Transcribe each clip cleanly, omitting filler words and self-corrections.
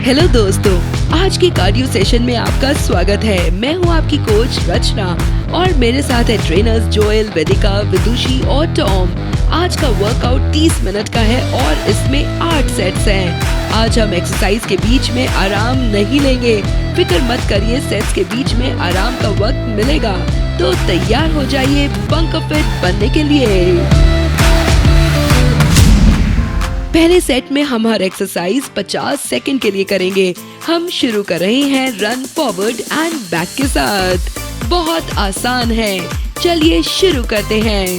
Hello दोस्तों, आज के कार्डियो सेशन में आपका स्वागत है। मैं हूं आपकी कोच रचना और मेरे साथ है ट्रेनर्स जोएल, वेदिका, विदुषी और टॉम। आज का वर्कआउट 30 मिनट का है और इसमें 8 सेट्स हैं। आज हम एक्सरसाइज के बीच में आराम नहीं लेंगे। फिक्र मत करिए, सेट्स के बीच में आराम का वक्त मिलेगा। तो तैयार हो जाइए बंक फिट बनने के लिए। पहले सेट में हम हर एक्सरसाइज 50 सेकंड के लिए करेंगे। हम शुरू कर रहे हैं रन फॉरवर्ड एंड बैक के साथ। बहुत आसान है, चलिए शुरू करते हैं।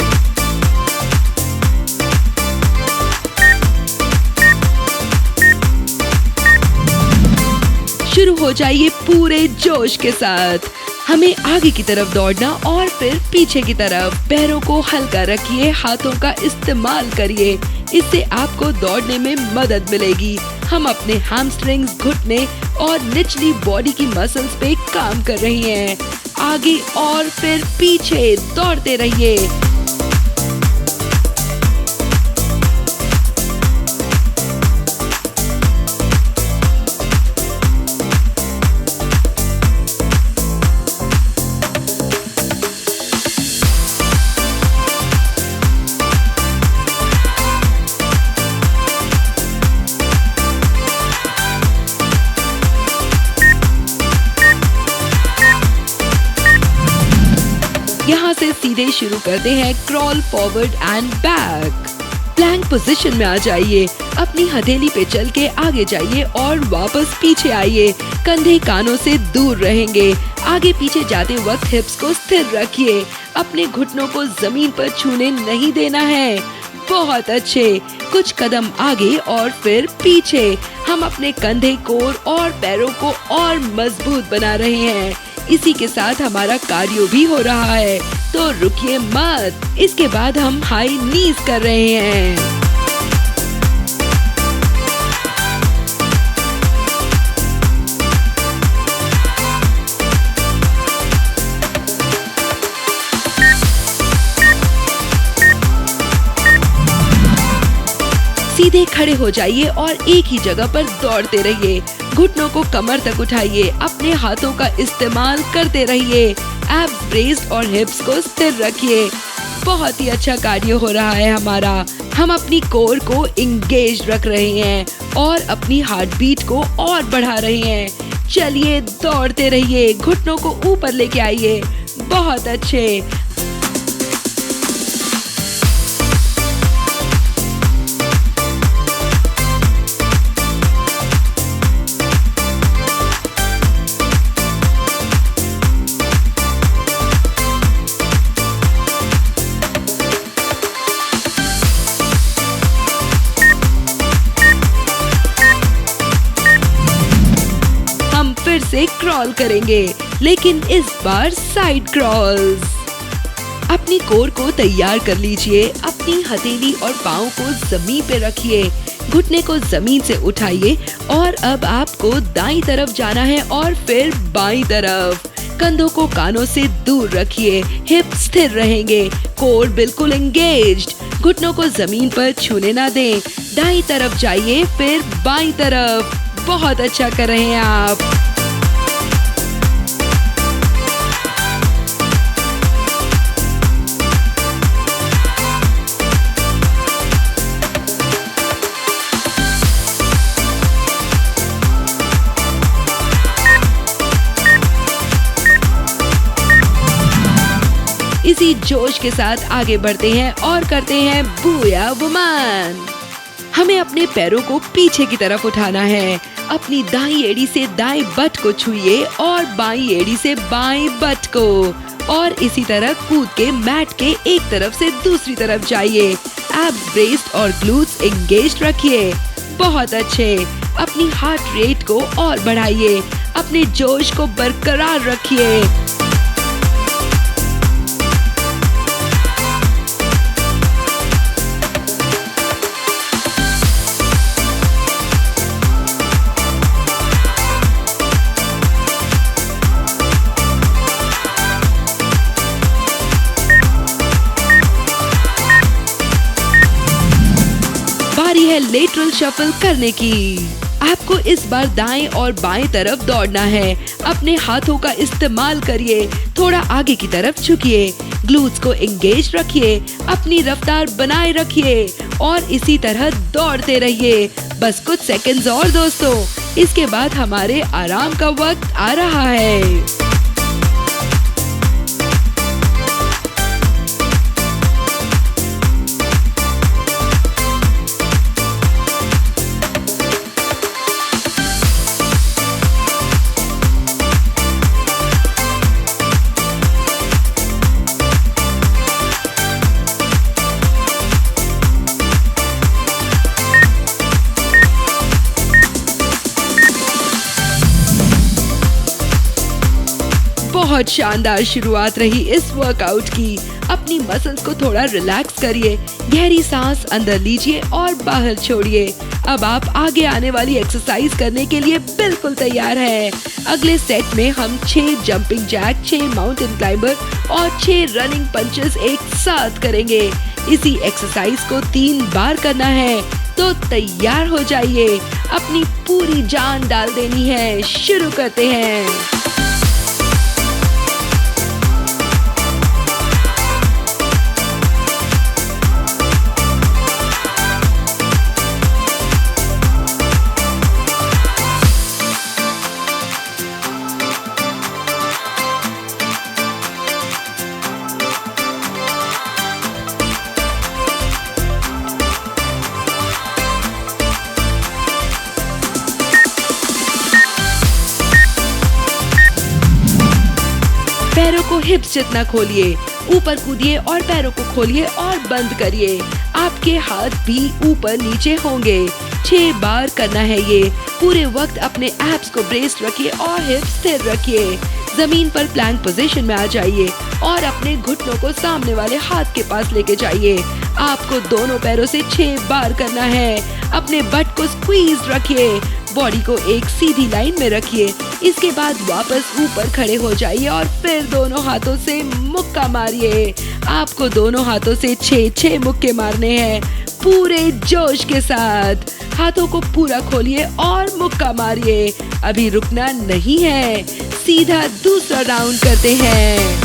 शुरू हो जाइए पूरे जोश के साथ। हमें आगे की तरफ दौड़ना और फिर पीछे की तरफ। पैरों को हल्का रखिए, हाथों का इस्तेमाल करिए, इससे आपको दौड़ने में मदद मिलेगी। हम अपने हैमस्ट्रिंग्स, घुटने और निचली बॉडी की मसल्स पे काम कर रही हैं। आगे और फिर पीछे दौड़ते रहिए। यहाँ से सीधे शुरू करते हैं crawl forward and back. Plank position में आ जाइए। अपनी हथेली पे चल के आगे जाइए और वापस पीछे आइए। कंधे कानों से दूर रहेंगे। आगे पीछे जाते वक्त हिप्स को स्थिर रखिए। अपने घुटनों को जमीन पर छूने नहीं देना है। बहुत अच्छे। कुछ कदम आगे और फिर पीछे। हम अपने कंधे, कोर और पैरों को और मजबूत बना रहे हैं। इसी के साथ हमारा कार्डियो भी हो रहा है, तो रुकिए मत। इसके बाद हम हाई नीज कर रहे हैं। सीधे खड़े हो जाइए और एक ही जगह पर दौड़ते रहिए। घुटनों को कमर तक उठाइए। अपने हाथों का इस्तेमाल करते रहिए। एब्स ब्रेस्ड और हिप्स को स्थिर रखिए। बहुत ही अच्छा कार्डियो हो रहा है हमारा। हम अपनी कोर को इंगेज रख रहे हैं और अपनी हार्ट बीट को और बढ़ा रहे हैं। चलिए दौड़ते रहिए। घुटनों को ऊपर लेके आइए। बहुत अच्छे। फिर से क्रॉल करेंगे, लेकिन इस बार साइड क्रॉल्स। अपनी कोर को तैयार कर लीजिए। अपनी हथेली और पाँव को जमीन पे रखिए। घुटने को जमीन से उठाइए और अब आपको दाईं तरफ जाना है और फिर बाईं तरफ। कंधों को कानों से दूर रखिए। हिप स्थिर रहेंगे। कोर बिल्कुल एंगेज्ड। घुटनों को जमीन पर छूने ना दें। दाईं तरफ जाइए, फिर बाईं तरफ। बहुत अच्छा कर रहे हैं आप। इसी जोश के साथ आगे बढ़ते हैं और करते हैं बूया वुमन। हमें अपने पैरों को पीछे की तरफ उठाना है। अपनी दाईं एड़ी से दाएं बट को छुइए और बाईं एड़ी से बाएं बट को, और इसी तरह कूद के मैट के एक तरफ से दूसरी तरफ जाइए। एब्स ब्रेस्ड और ग्लूट्स एंगेज्ड रखिए। बहुत अच्छे। अपनी हार्ट रेट को और बढ़ाइए। अपने जोश को बरकरार रखिए। बारी है लेटरल शफल करने की। आपको इस बार दाएं और बाएं तरफ दौड़ना है। अपने हाथों का इस्तेमाल करिए, थोड़ा आगे की तरफ झुकिए, ग्लूट्स को एंगेज रखिए, अपनी रफ्तार बनाए रखिए और इसी तरह दौड़ते रहिए। बस कुछ सेकंड्स और दोस्तों, इसके बाद हमारे आराम का वक्त आ रहा है। बहुत शानदार शुरुआत रही इस वर्कआउट की। अपनी मसल्स को थोड़ा रिलैक्स करिए, गहरी सांस अंदर लीजिए और बाहर छोड़िए। अब आप आगे आने वाली एक्सरसाइज करने के लिए बिल्कुल तैयार हैं। अगले सेट में हम 6 जंपिंग जैक, 6 माउंटेन क्लाइंबर और 6 रनिंग पंचेस एक साथ करेंगे। इसी एक्सरसाइज को 3 बार करना है, तो तैयार हो जाइए। अपनी पूरी जान डाल देनी है। शुरू करते हैं। पैरों को हिप्स जितना खोलिए, ऊपर कूदिए और पैरों को खोलिए और बंद करिए। आपके हाथ भी ऊपर नीचे होंगे। 6 बार करना है ये। पूरे वक्त अपने एब्स को ब्रेस्ड रखिए और हिप्स स्थिर रखिए। जमीन पर प्लैंक पोजीशन में आ जाइए और अपने घुटनों को सामने वाले हाथ के पास लेके जाइए। आपको दोनों पैरों से 6 बार करना है। अपने बट को स्क्वीज रखिए, बॉडी को एक सीधी लाइन में रखिए। इसके बाद वापस ऊपर खड़े हो जाइए और फिर दोनों हाथों से मुक्का मारिए। आपको दोनों हाथों से 6 मुक्के मारने हैं, पूरे जोश के साथ। हाथों को पूरा खोलिए और मुक्का मारिए। अभी रुकना नहीं है, सीधा दूसरा राउंड करते हैं।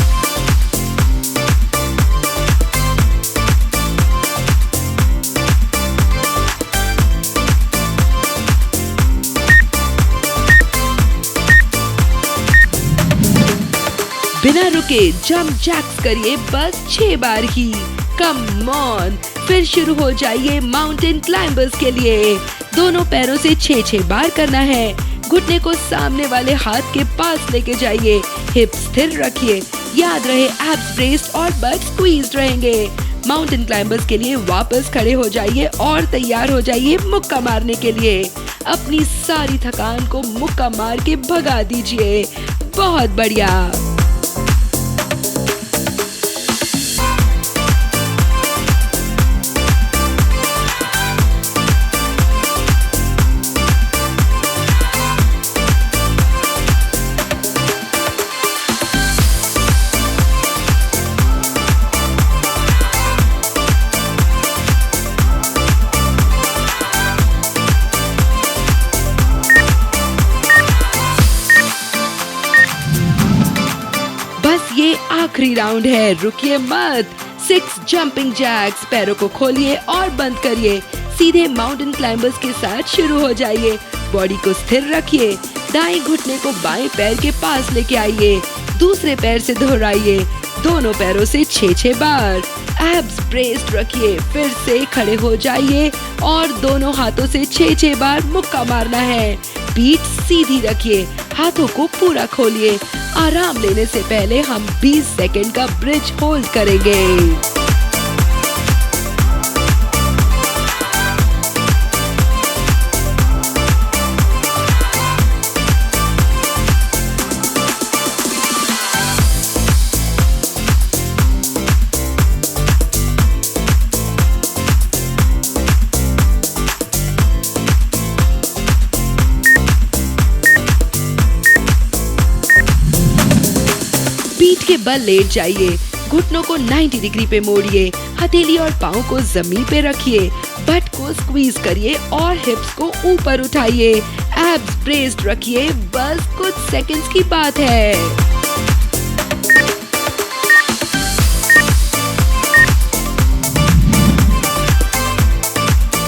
बिना रुके जंप जैक्स करिए, बस 6 बार ही। Come on. फिर शुरू हो जाइए माउंटेन क्लाइंबर्स के लिए। दोनों पैरों से 6 बार करना है। घुटने को सामने वाले हाथ के पास लेके जाइए। हिप स्थिर रखिए। याद रहे एब्स ब्रेस्ड और बट स्क्वीज्ड रहेंगे। माउंटेन क्लाइंबर्स के लिए वापस खड़े हो जाइए और तैयार हो जाइए मुक्का मारने के लिए। अपनी सारी थकान को मुक्का मार के भगा दीजिए। बहुत बढ़िया। ये आखिरी राउंड है, रुकिए मत। 6 जंपिंग जैक्स। पैरों को खोलिए और बंद करिए। सीधे माउंटेन क्लाइंबर्स के साथ शुरू हो जाइए। बॉडी को स्थिर रखिए। दाएं घुटने को बाएं पैर के पास लेके आइए। दूसरे पैर से दोहराइए। दोनों पैरों से 6 बार। एब्स ब्रेस्ड रखिए। फिर से खड़े हो जाइए और दोनों हाथों से 6 बार मुक्का मारना है। पीठ सीधी रखिए। हाथों को पूरा खोलिए। आराम लेने से पहले हम 20 सेकंड का ब्रिज होल्ड करेंगे। पीठ के बल लेट जाइए। घुटनों को 90 डिग्री पे मोड़िए, हथेली और पाँव को जमीन पे रखिए, बट को स्क्वीज करिए और हिप्स को ऊपर उठाइए। एब्स ब्रेस्ड रखिए, बस कुछ सेकंड्स की बात है।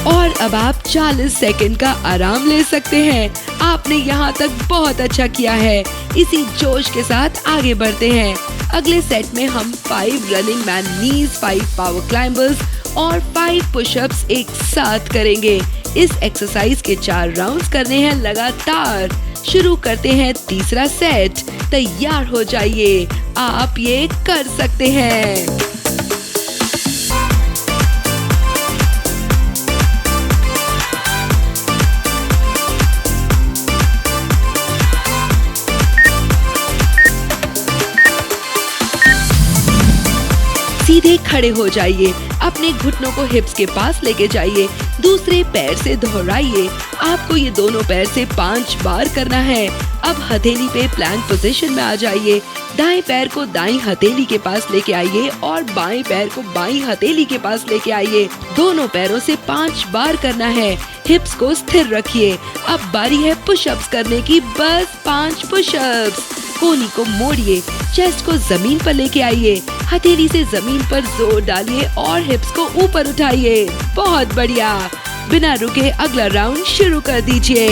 और अब आप 40 सेकंड का आराम ले सकते हैं। आपने यहाँ तक बहुत अच्छा किया है। इसी जोश के साथ आगे बढ़ते हैं। अगले सेट में हम 5 रनिंग मैन नीज, 5 पावर क्लाइंबर्स और 5 पुशअप्स एक साथ करेंगे। इस एक्सरसाइज के 4 राउंड्स करने हैं लगातार। शुरू करते हैं तीसरा सेट। तैयार हो जाइए, आप ये कर सकते हैं। सीधे खड़े हो जाइए, अपने घुटनों को हिप्स के पास लेके जाइए, दूसरे पैर से दोहराइए। आपको ये दोनों पैर से 5 बार करना है। अब हथेली पे प्लैंक पोजीशन में आ जाइए। दाएं पैर को दाईं हथेली के पास लेके आइए और बाएं पैर को बाईं हथेली के पास लेके आइए। दोनों पैरों से 5 बार करना है। हिप्स को स्थिर रखिए। अब बारी है पुशअप्स करने की, बस 5 पुशअप्स। कोहनी को मोड़िए, चेस्ट को जमीन पर लेके आइए, हथेली से जमीन पर जोर डालिए और हिप्स को ऊपर उठाइए। बहुत बढ़िया। बिना रुके अगला राउंड शुरू कर दीजिए।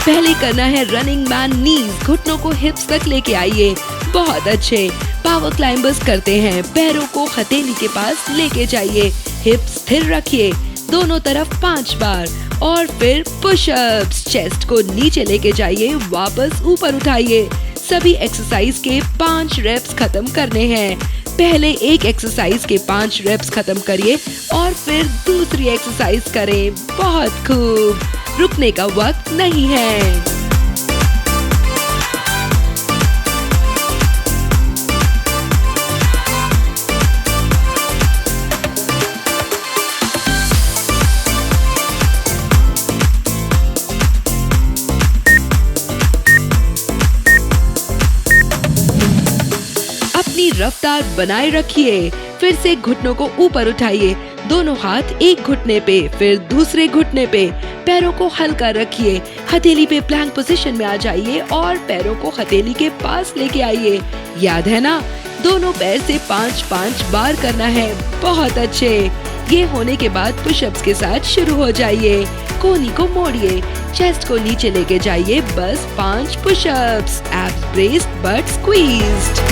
पहले करना है रनिंग मैन नीज। घुटनों को हिप्स तक लेके आइए। बहुत अच्छे। पावर क्लाइंबर्स करते हैं। पैरों को हथेली के पास लेके जाइए, हिप्स स्थिर रखिए, दोनों तरफ 5 बार और फिर पुशअप्स। चेस्ट को नीचे लेके जाइए, वापस ऊपर उठाइए। सभी एक्सरसाइज के 5 रेप्स खत्म करने हैं। पहले एक एक्सरसाइज के 5 रेप्स खत्म करिए और फिर दूसरी एक्सरसाइज करें। बहुत खूब। रुकने का वक्त नहीं है। अपनी रफ्तार बनाए रखिए। फिर से घुटनों को ऊपर उठाइए, दोनों हाथ एक घुटने पे, फिर दूसरे घुटने पे। पैरों को हल्का रखिए, हथेली पे प्लैंक पोजीशन में आ जाइए और पैरों को हथेली के पास लेके आइए। याद है ना? दोनों पैर से 5-5 बार करना है। बहुत अच्छे। ये होने के बाद पुशअप्स के साथ शुरू हो जाइए। कोहनी को मोड़िए, चेस्ट को नीचे लेके जाइए, बस 5 pushups. Abs braced but squeezed.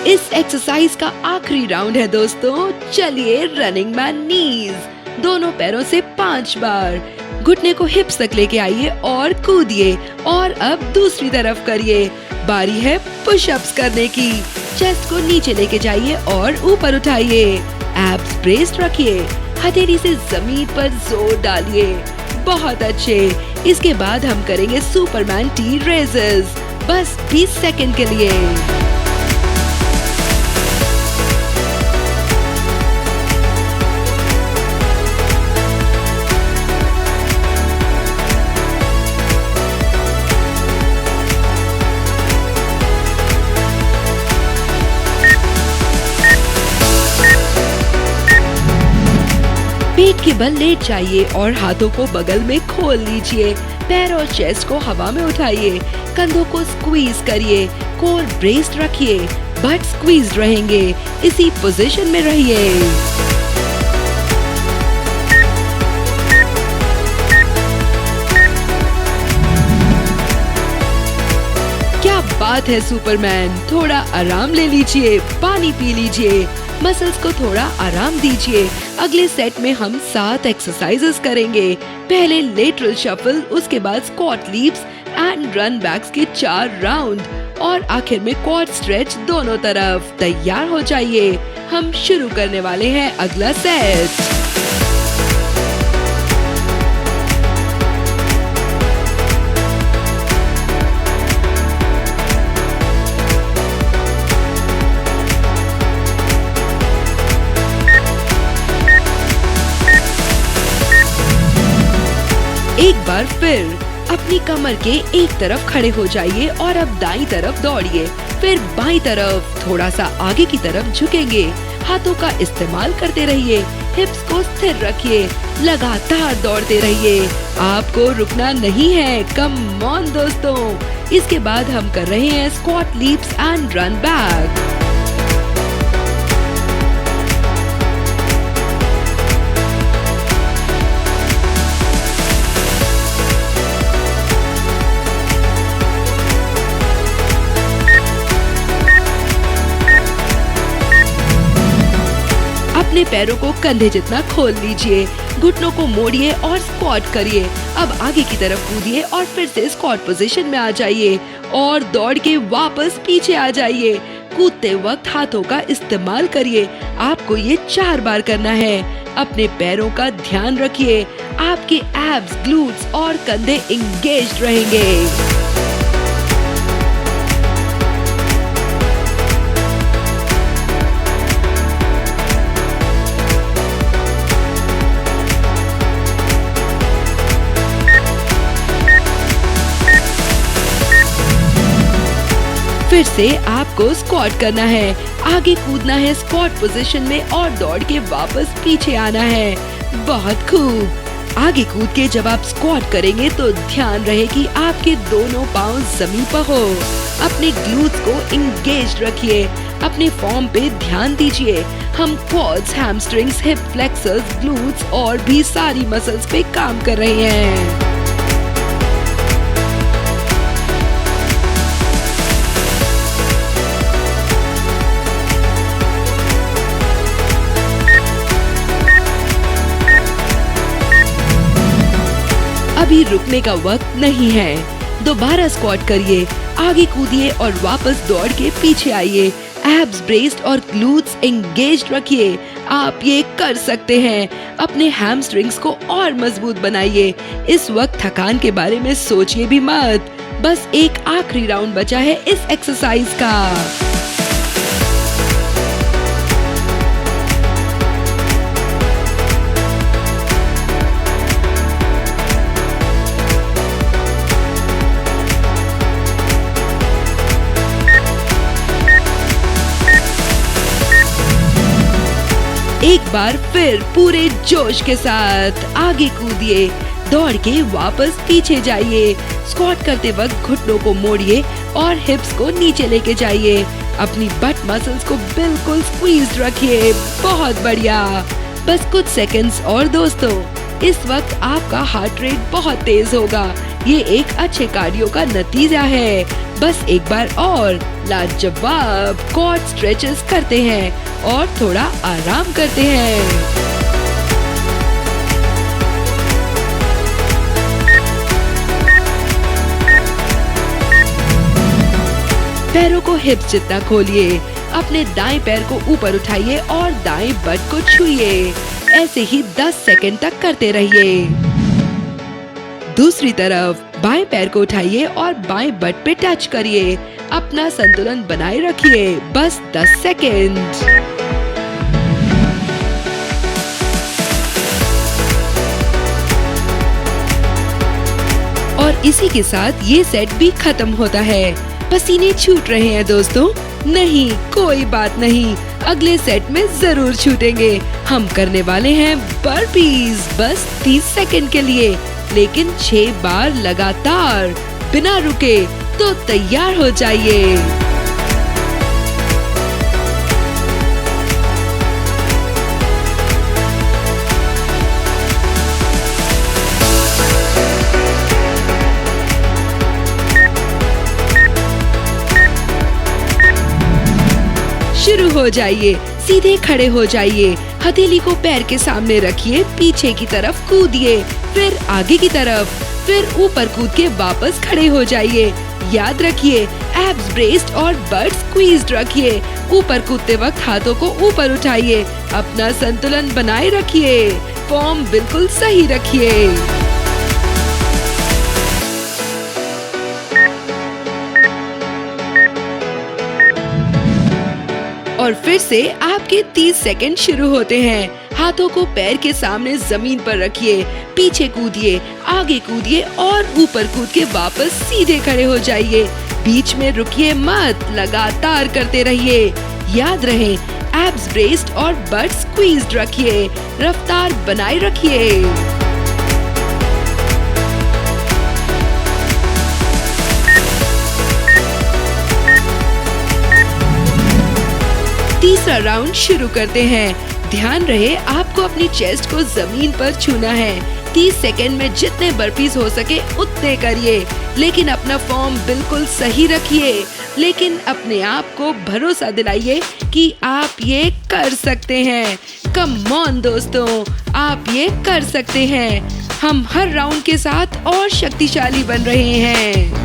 इस एक्सरसाइज का आखिरी राउंड है दोस्तों। चलिए रनिंग मैन नीज। दोनों पैरों से 5 बार। घुटने को हिप्स तक लेके आइए और कूदिए। और अब दूसरी तरफ करिए। बारी है पुशअप्स करने की। चेस्ट को नीचे लेके जाइए और ऊपर उठाइए। एब्स ब्रेस्ड रखिए, हथेली से जमीन पर जोर डालिए। बहुत अच्छे। इसके बाद हम करेंगे सुपरमैन टी रेजेस, बस 20 सेकंड के लिए। पेट के बल लेट जाइए और हाथों को बगल में खोल लीजिए। पैर और चेस्ट को हवा में उठाइए, कंधों को स्क्वीज करिए, कोर ब्रेस्ड रखिए, बट स्क्वीज रहेंगे। इसी पोजीशन में रहिए। क्या बात है सुपरमैन। थोड़ा आराम ले लीजिए, पानी पी लीजिए, मसल्स को थोड़ा आराम दीजिए। अगले सेट में हम 7 एक्सरसाइजेस करेंगे। पहले लेटरल शफल, उसके बाद squat leaps and run backs के 4 राउंड और आखिर में क्वाड स्ट्रेच दोनों तरफ। तैयार हो जाइए, हम शुरू करने वाले हैं अगला सेट। एक बार फिर अपनी कमर के एक तरफ खड़े हो जाइए और अब दाईं तरफ दौड़िए, फिर बाईं तरफ थोड़ा सा आगे की तरफ झुकेंगे। हाथों का इस्तेमाल करते रहिए, हिप्स को स्थिर रखिए, लगातार दौड़ते रहिए, आपको रुकना नहीं है। कम ऑन दोस्तों। इसके बाद हम कर रहे हैं squat leaps and run back. अपने पैरों को कंधे जितना खोल लीजिए, घुटनों को मोड़िए और स्क्वाट करिए। अब आगे की तरफ कूदिए और फिर से स्क्वाट पोजीशन में आ जाइए और दौड़ के वापस पीछे आ जाइए। कूदते वक्त हाथों का इस्तेमाल करिए। आपको ये 4 बार करना है। अपने पैरों का ध्यान रखिए, आपके एब्स, ग्लूट्स और कंधे एंगेज्ड रहेंगे। फिर से आपको स्क्वाट करना है, आगे कूदना है स्क्वाट पोजीशन में और दौड़ के वापस पीछे आना है। बहुत खूब। आगे कूद के जब आप स्क्वाट करेंगे तो ध्यान रहे कि आपके दोनों पाँव जमीन पर हो। अपने ग्लूट्स को एंगेज रखिए, अपने फॉर्म पे ध्यान दीजिए। हम quads, hamstrings, hip flexors, glutes और भी सारी मसल्स पे काम कर रहे हैं। अभी रुकने का वक्त नहीं है। दोबारा स्क्वाट करिए, आगे कूदिए और वापस दौड़ के पीछे आइए। एब्स ब्रेस्ड और ग्लूट्स एंगेज्ड रखिए। आप ये कर सकते हैं। अपने हैमस्ट्रिंग्स को और मजबूत बनाइए। इस वक्त थकान के बारे में सोचिए भी मत। बस एक आखिरी राउंड बचा है इस एक्सरसाइज का। एक बार फिर पूरे जोश के साथ आगे कूदिए, दौड़ के वापस पीछे जाइए। स्क्वाट करते वक्त घुटनों को मोड़िए और हिप्स को नीचे लेके जाइए। अपनी बट मसल्स को बिल्कुल स्क्वीज रखिए। बहुत बढ़िया। बस कुछ सेकंड्स और दोस्तों। इस वक्त आपका हार्ट रेट बहुत तेज होगा। ये एक अच्छे कार्डियो का नतीजा है। बस एक बार और लाजवाब क्वाड स्ट्रेचेस करते हैं और थोड़ा आराम करते हैं। पैरों को हिप्स जितना खोलिए। अपने दाएं पैर को ऊपर उठाइए और दाएं बट को छुइए। ऐसे ही 10 सेकंड तक करते रहिए। दूसरी तरफ बाएं पैर को उठाइए और बाएं बट पे टच करिए। अपना संतुलन बनाए रखिए। बस 10 सेकंड। और इसी के साथ ये सेट भी खत्म होता है। पसीने छूट रहे हैं दोस्तों? नहीं, कोई बात नहीं, अगले सेट में जरूर छूटेंगे। हम करने वाले हैं बर्पीज, बस 30 सेकंड के लिए, लेकिन 6 बार लगातार बिना रुके। तो तैयार हो जाइए। शुरू हो जाइए। सीधे खड़े हो जाइए। हथेली को पैर के सामने रखिए। पीछे की तरफ कूदिए, फिर आगे की तरफ, फिर ऊपर कूद के वापस खड़े हो जाइए। याद रखिए, एब्स ब्रेस्ड और बट स्क्वीज्ड रखिए। ऊपर कूदते वक्त हाथों को ऊपर उठाइए, अपना संतुलन बनाए रखिए, फॉर्म बिल्कुल सही रखिए। और फिर से आपके 30 सेकंड शुरू होते हैं। हाथों को पैर के सामने जमीन पर रखिए, पीछे कूदिए, आगे कूदिए और ऊपर कूद के वापस सीधे खड़े हो जाइए। बीच में रुकिए मत, लगातार करते रहिए। याद रहे, एब्स ब्रेस्ड और बट स्क्वीज्ड रखिए, रफ्तार बनाए रखिए। तीसरा राउंड शुरू करते हैं। ध्यान रहे, आपको अपनी चेस्ट को जमीन पर छूना है। 30 सेकेंड में जितने बर्पीज हो सके उतने करिए, लेकिन अपना फॉर्म बिल्कुल सही रखिए। लेकिन अपने आप को भरोसा दिलाइए कि आप ये कर सकते हैं। कम ऑन दोस्तों, आप ये कर सकते हैं। हम हर राउंड के साथ और शक्तिशाली बन रहे हैं।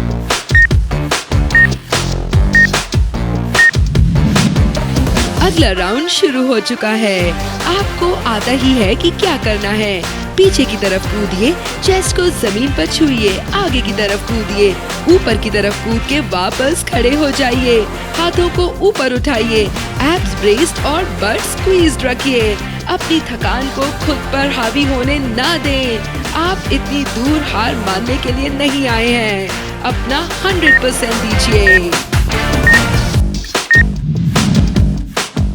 अगला राउंड शुरू हो चुका है। आपको आता ही है कि क्या करना है। पीछे की तरफ कूदिए, चेस्ट को जमीन पर छूइए, आगे की तरफ कूदिए, ऊपर की तरफ कूद के वापस खड़े हो जाइए। हाथों को ऊपर उठाइए, एब्स ब्रेस्ड और बट स्क्वीज्ड रखिए। अपनी थकान को खुद पर हावी होने ना दें। आप इतनी दूर हार मानने के लिए नहीं आए हैं। अपना 100% दीजिए।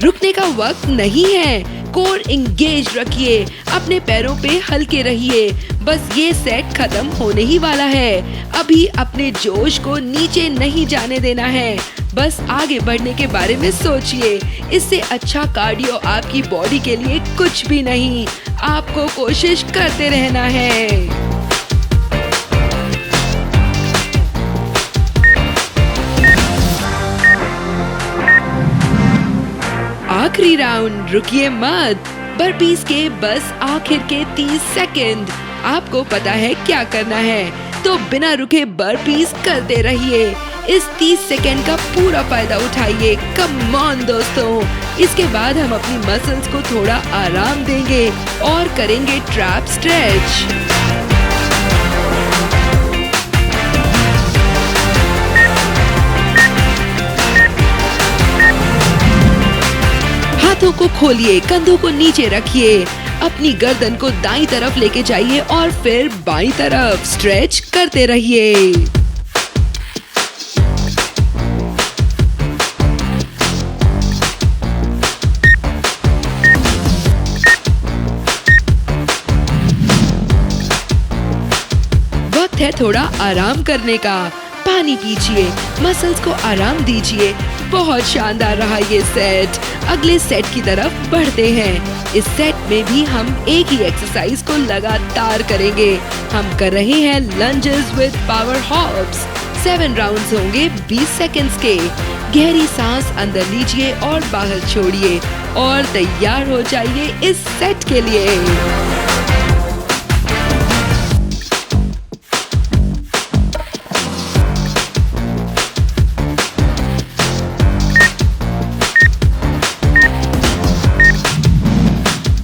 रुकने का वक्त नहीं है। कोर इंगेज रखिए, अपने पैरों पे हल्के रहिए। बस ये सेट खत्म होने ही वाला है। अभी अपने जोश को नीचे नहीं जाने देना है। बस आगे बढ़ने के बारे में सोचिए। इससे अच्छा कार्डियो आपकी बॉडी के लिए कुछ भी नहीं। आपको कोशिश करते रहना है। आखिरी राउंड, रुकिए मत। बर्पीज के बस आखिर के 30 सेकंड। आपको पता है क्या करना है, तो बिना रुके बर्पीज करते रहिए। इस 30 सेकंड का पूरा फायदा उठाइए। कम ऑन दोस्तों। इसके बाद हम अपनी मसल्स को थोड़ा आराम देंगे और करेंगे ट्रैप स्ट्रेच। हाथों को खोलिए, कंधों को नीचे रखिए, अपनी गर्दन को दाईं तरफ लेके जाइए और फिर बाईं तरफ स्ट्रेच करते रहिए। वक्त है थोड़ा आराम करने का। पानी पीजिए, मसल्स को आराम दीजिए। बहुत शानदार रहा ये सेट। अगले सेट की तरफ बढ़ते हैं। इस सेट में भी हम एक ही एक्सरसाइज को लगातार करेंगे। हम कर रहे हैं lunges with power hops. 7 rounds होंगे 20 सेकंड्स के। गहरी सांस अंदर लीजिए और बाहर छोड़िए और तैयार हो जाइए इस सेट के लिए।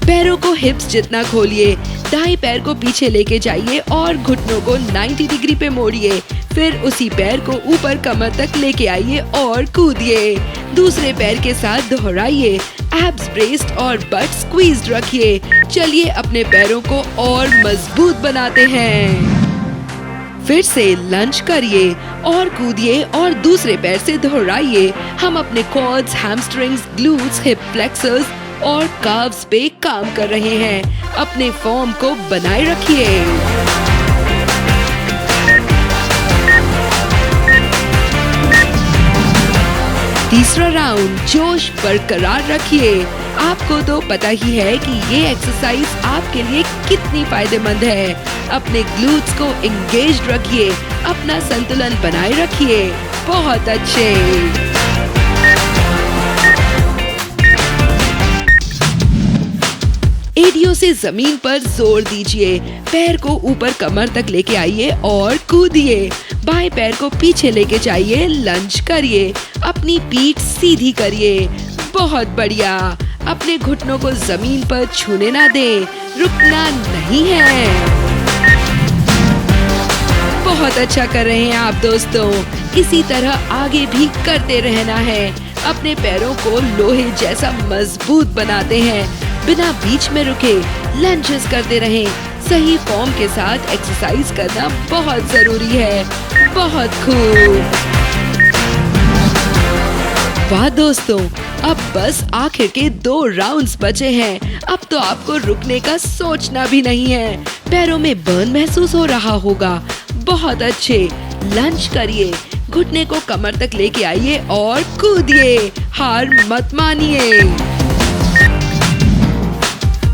पैरों को हिप्स जितना खोलिए, दाएं पैर को पीछे लेके जाइए और घुटनों को 90 डिग्री पे मोड़िए। फिर उसी पैर को ऊपर कमर तक लेके आइए और कूदिए। दूसरे पैर के साथ दोहराइए, एब्स ब्रेस्ड और बट स्क्वीज्ड रखिए। चलिए अपने पैरों को और मजबूत बनाते हैं। फिर से लंज करिए और कूदिए और दूसरे पैर से दोहराइए। हम अपने quads, hamstrings, glutes, hip flexors और काव्स पे काम कर रहे हैं। अपने फॉर्म को बनाए रखिए। तीसरा राउंड, जोश बरकरार रखिए। आपको तो पता ही है कि ये एक्सरसाइज आपके लिए कितनी फायदेमंद है। अपने ग्लूट्स को एंगेज रखिए, अपना संतुलन बनाए रखिए। बहुत अच्छे। एडियो हाथों से जमीन पर जोर दीजिए, पैर को ऊपर कमर तक लेके आइए और कूदिए। बाएं पैर को पीछे लेके जाइए, लंज करिए, अपनी पीठ सीधी करिए। बहुत बढ़िया। अपने घुटनों को जमीन पर छूने ना दें, रुकना नहीं है। बहुत अच्छा कर रहे हैं आप दोस्तों। इसी तरह आगे भी करते रहना है। अपने पैरों को लोहे जैसा मजबूत बनाते हैं। बिना बीच में रुके लंजेस करते रहें। सही फॉर्म के साथ एक्सरसाइज करना बहुत जरूरी है। बहुत खूब। वाह दोस्तों, अब बस आखिर के 2 राउंड्स बचे हैं। अब तो आपको रुकने का सोचना भी नहीं है। पैरों में बर्न महसूस हो रहा होगा। बहुत अच्छे। लंज करिए, घुटने को कमर तक लेके आइए और कूदिए। हार मत मानिए।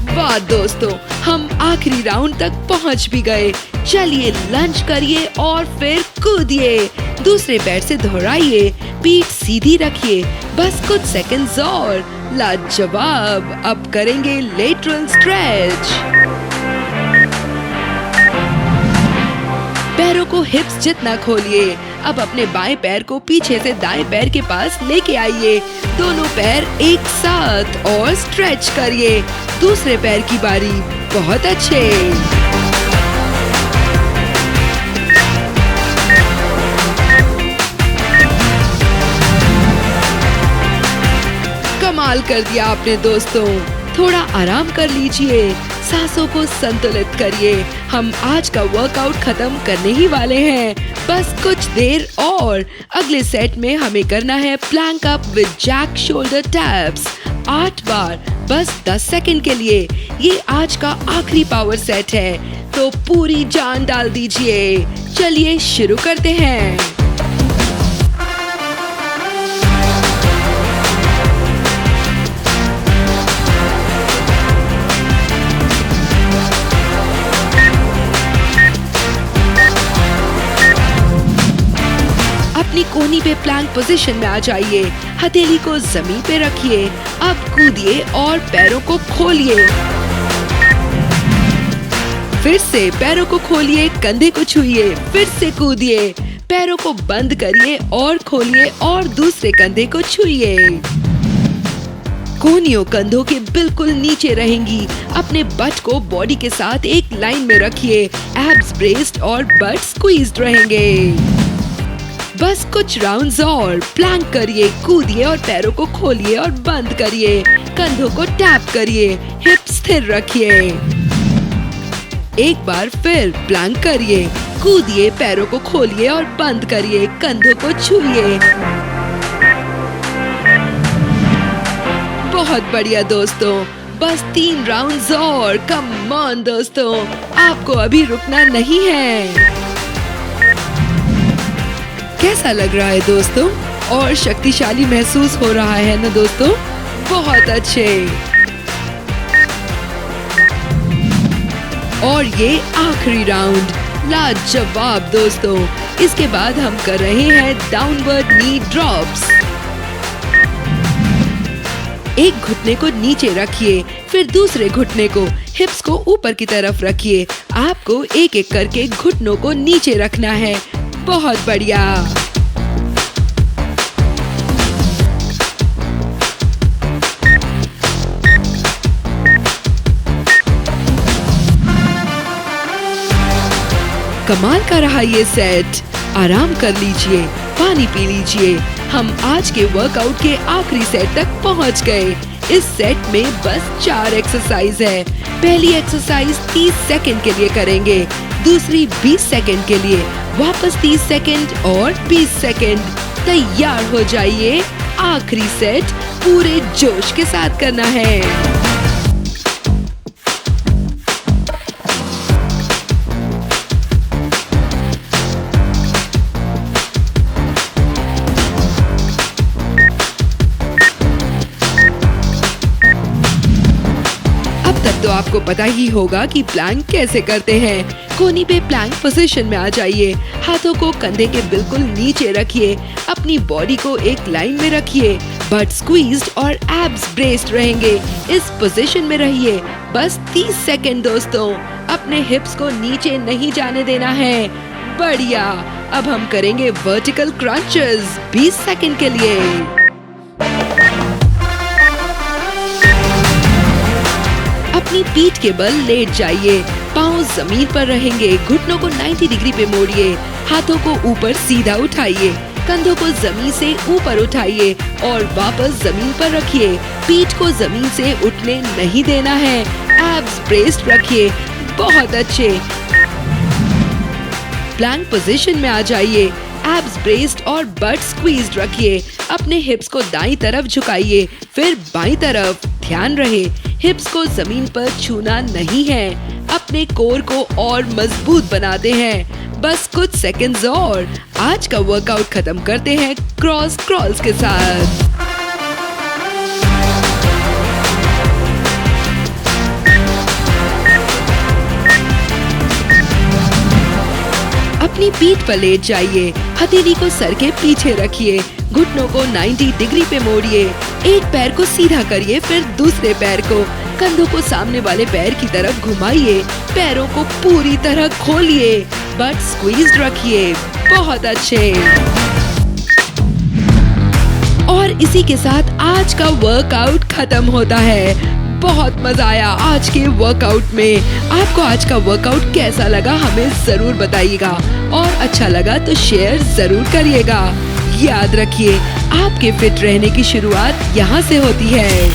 वाह दोस्तों, हम आखिरी राउंड तक पहुंच भी गए। चलिए लंज करिए और फिर कूदिए। दूसरे पैर से दोहराइए, पीठ सीधी रखिए। बस कुछ सेकंड्स और। लाजवाब। अब करेंगे लेटरल स्ट्रेच। पैरों को हिप्स जितना खोलिए। अब अपने बाएं पैर को पीछे से दाएं पैर के पास लेके आइए। दोनों पैर एक साथ और स्ट्रेच करिए। दूसरे पैर की बारी। बहुत अच्छे। कमाल कर दिया आपने दोस्तों। थोड़ा आराम कर लीजिए, सांसों को संतुलित करिए। हम आज का वर्कआउट खत्म करने ही वाले हैं। बस कुछ देर और। अगले सेट में हमें करना है plank up with jack shoulder taps 8 बार, बस 10 सेकंड के लिए। ये आज का आखिरी पावर सेट है, तो पूरी जान डाल दीजिए। चलिए शुरू करते हैं। अपनी कोहनी पे प्लैंक पोजीशन में आ जाइए। हथेली को जमीन पे रखिए। अब कूदिए और पैरों को खोलिए। फिर से पैरों को खोलिए, कंधे को छुइए, फिर से कूदिए। पैरों को बंद करिए और खोलिए और दूसरे कंधे को छुइए। कोहनियों कंधों के बिल्कुल नीचे रहेंगी। अपने बट को बॉडी के साथ एक लाइन में रखिए। एब्स ब्रेस्ड और बट स्क्वीज्ड रहेंगे। बस कुछ राउंड्स और। प्लैंक करिए, कूदिए और पैरों को खोलिए और बंद करिए। कंधों को टैप करिए, हिप स्थिर रखिए। एक बार फिर प्लैंक करिए, कूदिए, पैरों को खोलिए और बंद करिए। कंधों को छूइए। बहुत बढ़िया दोस्तों। बस 3 राउंड्स और। कम ऑन दोस्तों, आपको अभी रुकना नहीं है। कैसा लग रहा है दोस्तों? और शक्तिशाली महसूस हो रहा है ना दोस्तों? बहुत अच्छे। और ये आखिरी राउंड। लाजवाब दोस्तों। इसके बाद हम कर रहे हैं डाउनवर्ड नी ड्रॉप्स। एक घुटने को नीचे रखिए, फिर दूसरे घुटने को, हिप्स को ऊपर की तरफ रखिए। आपको एक एक करके घुटनों को नीचे रखना है। बहुत बढ़िया। कमाल का रहा ये सेट। आराम कर लीजिए, पानी पी लीजिए। हम आज के वर्कआउट के आखिरी सेट तक पहुंच गए। इस सेट में बस 4 एक्सरसाइज है। पहली एक्सरसाइज 30 सेकंड के लिए करेंगे, दूसरी 20 सेकंड के लिए, वापस 30 सेकंड और 20 सेकंड। तैयार हो जाइए। आखिरी सेट पूरे जोश के साथ करना है। तो आपको पता ही होगा कि प्लैंक कैसे करते हैं। कोहनी पे प्लैंक पोजीशन में आ जाइए। हाथों को कंधे के बिल्कुल नीचे रखिए। अपनी बॉडी को एक लाइन में रखिए। बट स्क्वीज्ड और एब्स ब्रेस्ड रहेंगे। इस पोजीशन में रहिए बस 30 सेकंड दोस्तों। अपने हिप्स को नीचे नहीं जाने देना है। बढ़िया। अब हम करेंगे वर्टिकल क्रंचेस 20 सेकंड के लिए। अपनी पीठ के बल लेट जाइए, पाँव जमीन पर रहेंगे, घुटनों को 90 डिग्री पे मोड़िए, हाथों को ऊपर सीधा उठाइए, कंधों को जमीन से ऊपर उठाइए और वापस जमीन पर रखिए। पीठ को जमीन से उठने नहीं देना है। एब्स ब्रेस्ड रखिए। बहुत अच्छे। प्लैंक पोजीशन में आ जाइए। एब्स ब्रेस्ड और बट स्क्वीज्ड रखिए। अपने हिप्स को दाईं तरफ झुकाइए, फिर बाईं तरफ। ध्यान रहे हिप्स को जमीन पर छूना नहीं है। अपने कोर को और मजबूत बनाते हैं। बस कुछ सेकंड्स और। आज का वर्कआउट खत्म करते हैं क्रॉस क्रॉल्स के साथ। अपनी पीठ पर लेट जाइए, हथेली को सर के पीछे रखिए, घुटनों को 90 डिग्री पे मोड़िए, एक पैर को सीधा करिए, फिर दूसरे पैर को, कंधों को सामने वाले पैर की तरफ घुमाइए, पैरों को पूरी तरह खोलिए, बट स्क्वीज्ड रखिए। बहुत अच्छे। और इसी के साथ आज का वर्कआउट खत्म होता है। बहुत मजा आया आज के वर्कआउट में। आपको आज का वर्कआउट कैसा लगा हमें जरूर बताइएगा और अच्छा लगा तो शेयर जरूर करिएगा। याद रखिए आपके फिट रहने की शुरुआत यहाँ से होती है।